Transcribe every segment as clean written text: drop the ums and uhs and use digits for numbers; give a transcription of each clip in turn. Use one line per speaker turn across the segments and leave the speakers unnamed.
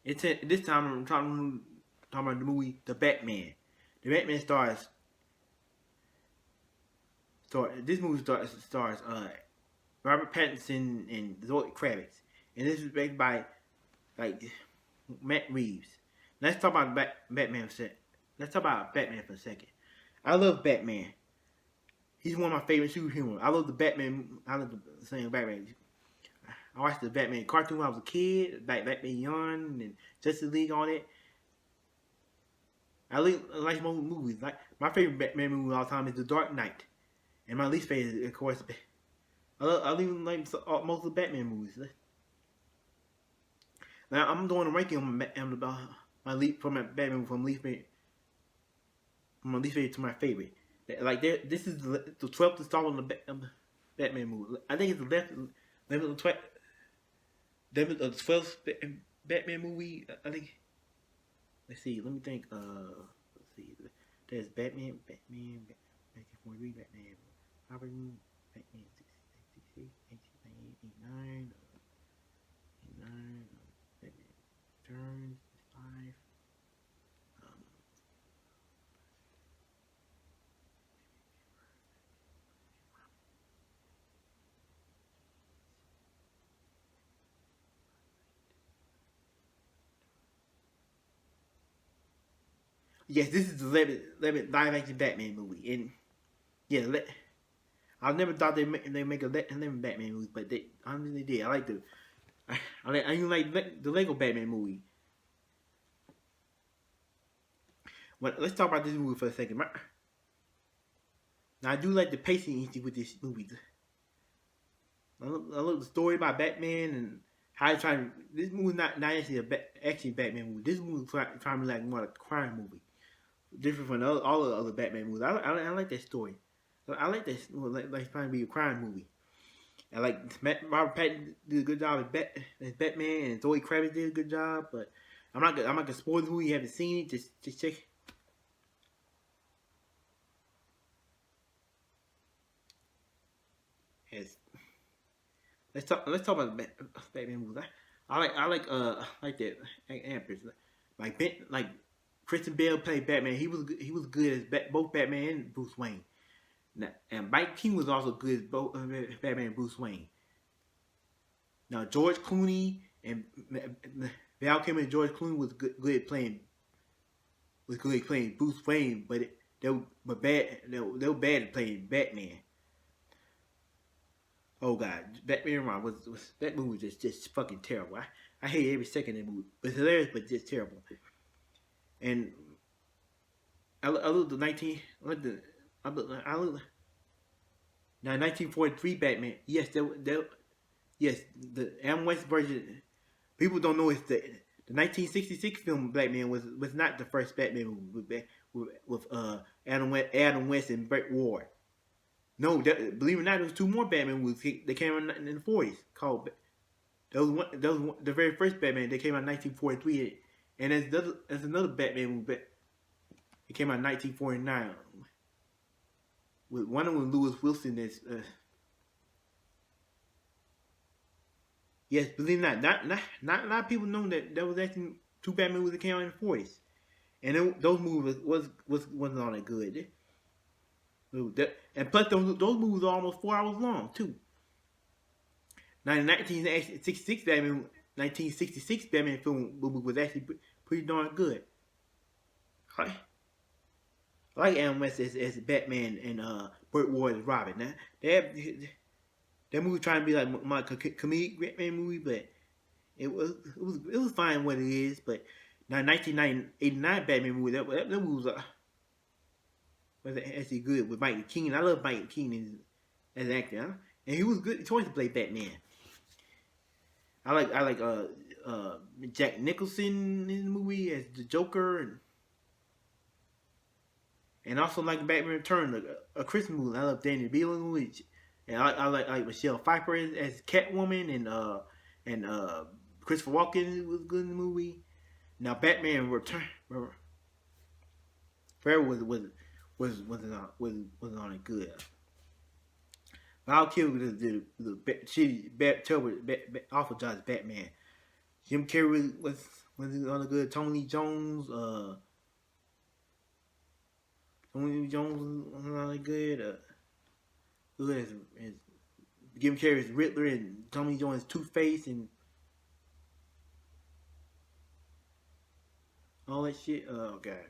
This time I'm talking about the movie The Batman. The Batman this movie stars Robert Pattinson and Zoe Kravitz, and this is made by like Matt Reeves. Let's talk about Batman for a second. Let's talk about Batman for a second. I love Batman. He's one of my favorite superheroes. I love the Batman. I love the same Batman. I watched the Batman cartoon when I was a kid, like Batman Young and Justice League on it. I like most movies. Like my favorite Batman movie of all time is The Dark Knight, and my least favorite, of course, I even like most of the Batman movies. Now I'm doing a ranking on my least from my Batman movie from my least favorite to my favorite. Like this is the 12th installment of the Batman movie. I think it's the 12th Batman movie. I think. Let's see. Let me think. Let's see. There's Batman, 1943, Batman, Robin, Batman, 66, 89, 89, Batman Returns, 5. Yes, this is the 11th live action Batman movie, and yeah, I never thought they make a 11 Batman movie, but they honestly did. I like I even like the Lego Batman movie. Well, let's talk about this movie for a second. Now I do like the pacing issue with this movie. I look the story about Batman and how he's trying. This movie not actually action Batman movie. This movie trying to be like more like a crime movie, different from all the other Batman movies. I like that story. I like that like trying to be a crime movie. I like Robert Pattinson did a good job as Batman, and Zoe Kravitz did a good job. But I'm not gonna spoil the movie. You haven't seen it, just check. As let's talk about Batman movies. I like that actors like Christian Bale played Batman. He was good as both Batman and Bruce Wayne. Now, and Mike King was also good as both Batman and Bruce Wayne. Now George Clooney and Val Kilmer and George Clooney was good at playing Bruce Wayne, but they were bad at playing Batman. Oh God, Batman was that movie was just fucking terrible. I hate every second of the movie. It's hilarious, but just terrible. And I look the 19 I look the I look now 1943 Batman. Yes, yes the Adam West version. People don't know it's the 1966 film Batman was not the first Batman movie with Adam West and Burt Ward. No, believe it or not, there was two more Batman movies that came out in the 40s called. That was the very first Batman that came out in 1943, and there's another Batman movie. It came out in 1949. With one of them, Lewis Wilson. Yes, believe it or not a lot of people know that there was actually two Batman movies that came out in the 40s, and those movies wasn't all that good. And plus, those movies are almost 4 hours long too. Now, the 1966 Batman film movie was actually pretty darn good. I like Adam West as Batman and Burt Ward as Robin. Now, that movie trying to be like my comedic Batman movie, but it was fine what it is. But now 1989 Batman movie that movie was actually good with Michael Keaton. I love Michael Keaton as an actor, huh? And he was good choice to play Batman. I like Jack Nicholson in the movie as the Joker, and also like Batman Return, a Christmas movie. I love Daniel Beal in the movie, and I like Michelle Pfeiffer as Catwoman, and Christopher Walken was good in the movie. Now Batman Return Forever wasn't on it good. Val Kilmer did the shitty, terrible, awful job as Batman. Jim Carrey was Was another good Tommy Lee Jones. Tommy Lee Jones was another good. Good as Jim Carrey's Riddler and Tommy Lee Jones' Two Face and all that shit. Oh god.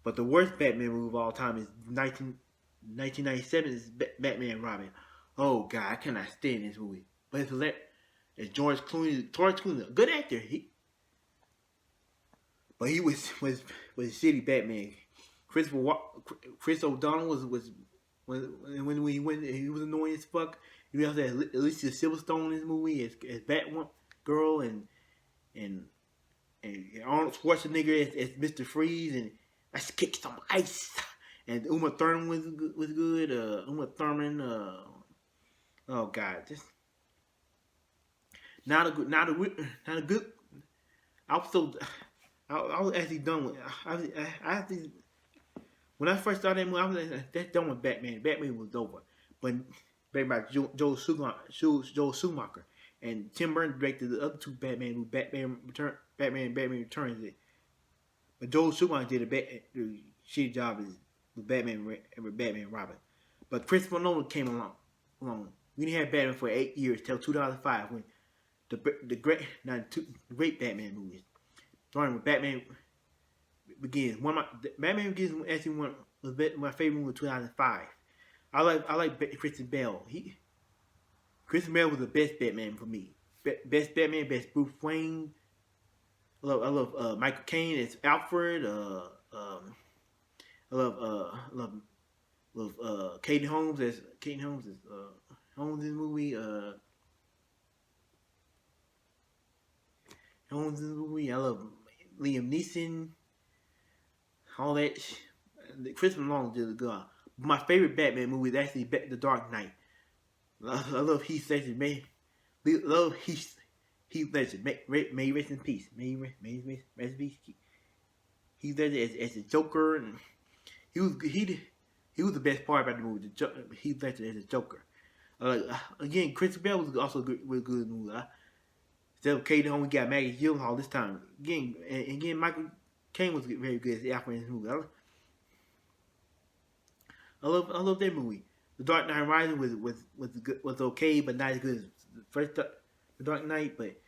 But the worst Batman movie of all time is 1997's Batman and Robin. Oh god, I cannot stand this movie. But it's hilarious. It's George Clooney. George Clooney, a good actor. But he was a shitty Batman. Chris O'Donnell was when he went, he was annoying as fuck. You also had Alicia Silverstone in this movie as Batwoman girl and Arnold Schwarzenegger as Mr. Freeze, and let's kick some ice. And Uma Thurman was good. Uma Thurman. Oh god, just not a good. I was actually done with. When I first started that movie, I was like, that's done with Batman. Batman was over. But made by Joel Schumacher. And Tim Burton directed the other two Batman movies, Batman and Batman Returns. But Joel Schumacher did a shitty job with Batman and Robin. But Christopher Nolan came along. We didn't have Batman for 8 years till 2005 when the great Batman movies. Starting with Batman Begins. Batman Begins was actually one of my favorite movie of 2005. I like Christian Bale. Christian Bale was the best Batman for me. Best Batman, best Bruce Wayne. I love Michael Caine as Alfred. I love Katie Holmes as Holmes in the movie. Holmes in the movie. I love Liam Neeson. All that. Christopher Nolan did a good job. My favorite Batman movie is actually The Dark Knight. I love Heath Ledger. Love Heath Ledger. May rest in peace. May rest in peace. Heath Ledger as the Joker, and he was the best part about the movie. Heath Ledger as the Joker. Again, Christopher Bale was also really good in the movie. Instead of Katie Holmes, we got Maggie Gyllenhaal this time. Again, Michael Caine was very good as the Alfred in this movie. I love that movie. The Dark Knight Rises was okay, but not as good as the first The Dark Knight. But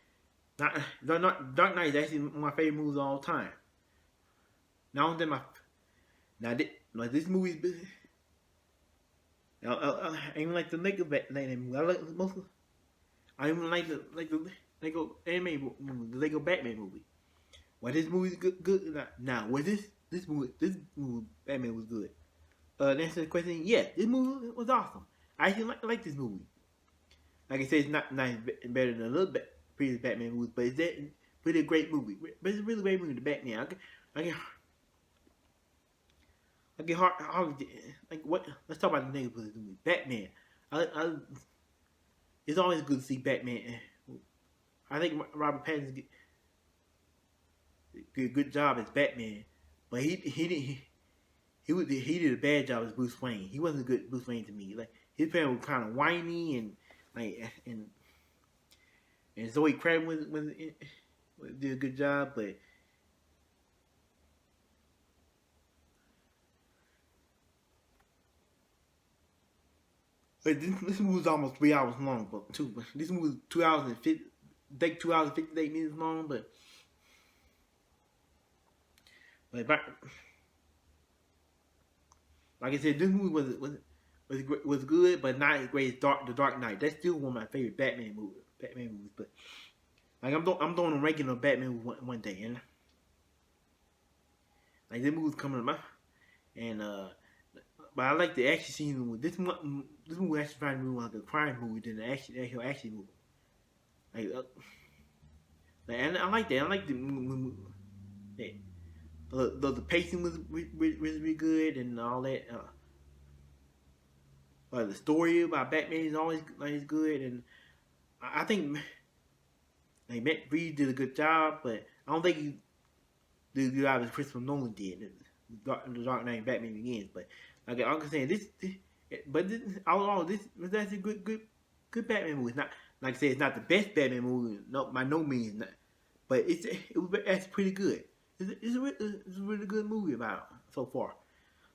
Dark Knight is actually one of my favorite movies of all time. This movie. I even like the Lego Batman movie. I even like the Lego anime movie, the Lego Batman movie. Well, this movie's good. Now, was this movie Batman was good? To answer the question, yeah, this movie was awesome. I actually like this movie. Like I said, it's not better than a little bit previous Batman movies, but it's really a great movie. But it's a really great movie, the Batman. I get hard like what? Let's talk about the negative of this movie. Batman. It's always good to see Batman. I think Robert Pattinson did a good job as Batman, but he did a bad job as Bruce Wayne. He wasn't a good Bruce Wayne to me. Like his parents were kind of whiny and Zoe Kravitz did a good job, but this movie was almost 3 hours long, but this movie was 2 hours and 58 minutes long, but like I said, this movie was good, but not as great as The Dark Knight. That's still one of my favorite Batman movies. But like I'm doing a ranking of Batman one day, and like this movie's coming up, and but I like the action scene with this movie. Actually find me like a crime movie than an action movie. And I like that. I like the movie. The pacing was really good and all that. The story about Batman is always good, and I think Matt Reeves did a good job, but I don't think he did a good job as Christopher Nolan did. The Dark Knight Batman Begins, but like I'm saying, this was actually a good Batman movie. It's not, like I said, it's not the best Batman movie. No, by no means. but it's pretty good. It's a really good movie about so far.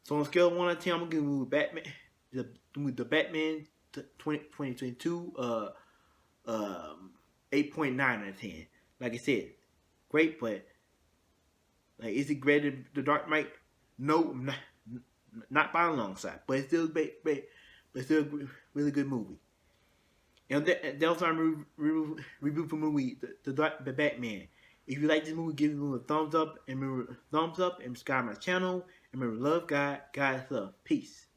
So on a scale of 1 to 10, I'm gonna give the movie Batman, the Batman 2022, 8.9 out of 10. Like I said, great, but like, is it greater than The Dark Knight? No, not by a long shot, but it's still a really good movie. And that was our review for movie, the Batman. If you like this movie, give it a thumbs up, and remember, subscribe to my channel, and remember, love God, God is love. Peace.